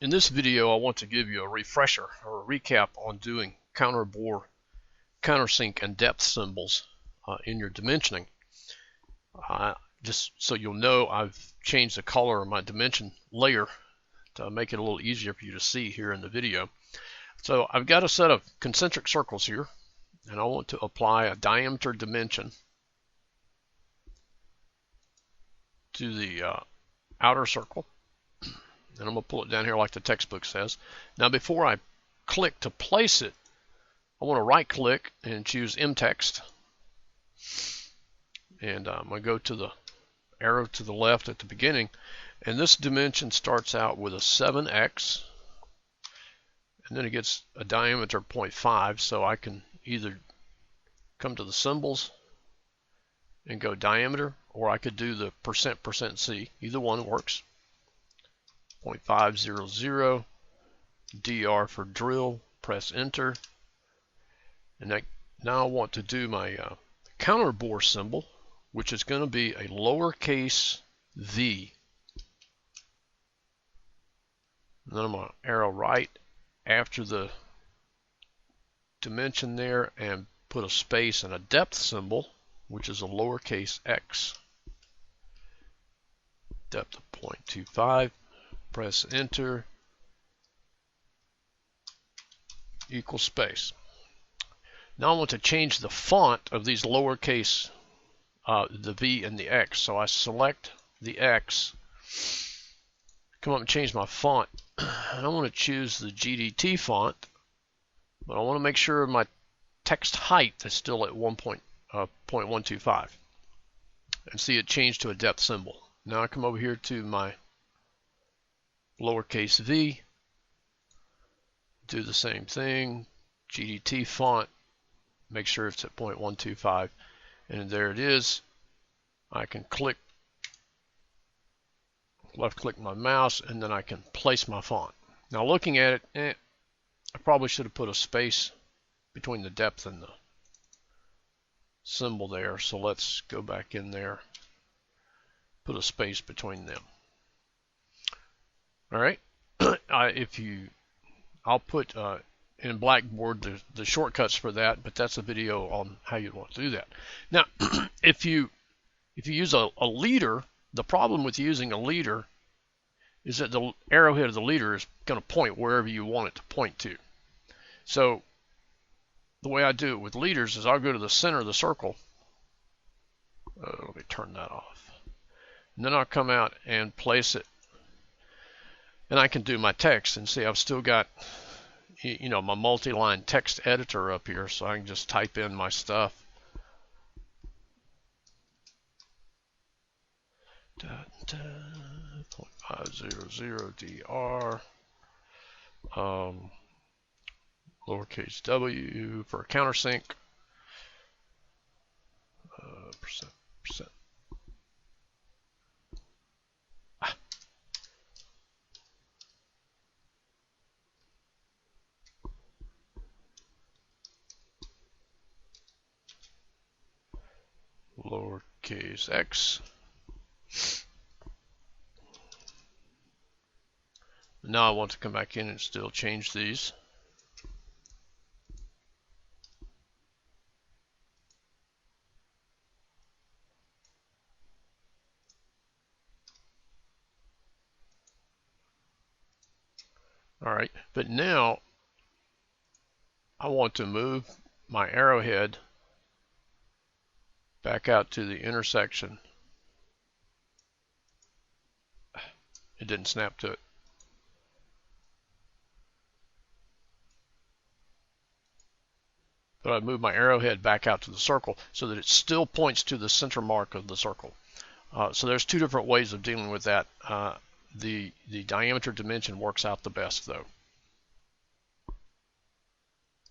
In this video, I want to give you a refresher or a recap on doing counterbore, countersink, and depth symbols in your dimensioning. Just so you'll know, I've changed the color of my dimension layer to make it a little easier for you to see here in the video. So I've got a set of concentric circles here, and I want to apply a diameter dimension to the outer circle. And I'm going to pull it down here like the textbook says. Now before I click to place it, I want to right click and choose mText. And I'm going to go to the arrow to the left at the beginning. And this dimension starts out with a 7x. And then it gets a diameter 0.5. So I can either come to the symbols and go diameter, or I could do the %C. Either one works. 0.500 DR for drill, press enter. And now I want to do my counterbore symbol, which is going to be a lowercase v. And then I'm going to arrow right after the dimension there and put a space and a depth symbol, which is a lowercase x. Depth of 0.25. Press enter, equal space. Now I want to change the font of these lowercase, the V and the X. So I select the X, come up and change my font. And I want to choose the GDT font, but I want to make sure my text height is still at 0.125. And see it changed to a depth symbol. Now I come over here to my lowercase v, do the same thing, GDT font, make sure it's at 0.125, and there it is. I can click, left click my mouse, and then I can place my font. Now looking at it, I probably should have put a space between the depth and the symbol there, so let's go back in there, put a space between them. All right, I'll put in Blackboard the shortcuts for that, but that's a video on how you want to do that. Now, if you use a leader, the problem with using a leader is that the arrowhead of the leader is going to point wherever you want it to point to. So the way I do it with leaders is I'll go to the center of the circle. Let me turn that off. And then I'll come out and place it. And I can do my text, and see I've still got, you know, my multi-line text editor up here, so I can just type in my stuff. .500 DR, lowercase w for a countersink, percent. Lowercase x. Now I want to come back in and still change these. All right, but now I want to move my arrowhead back out to the intersection. It didn't snap to it. But I moved my arrowhead back out to the circle so that it still points to the center mark of the circle. So there's two different ways of dealing with that. The diameter dimension works out the best though.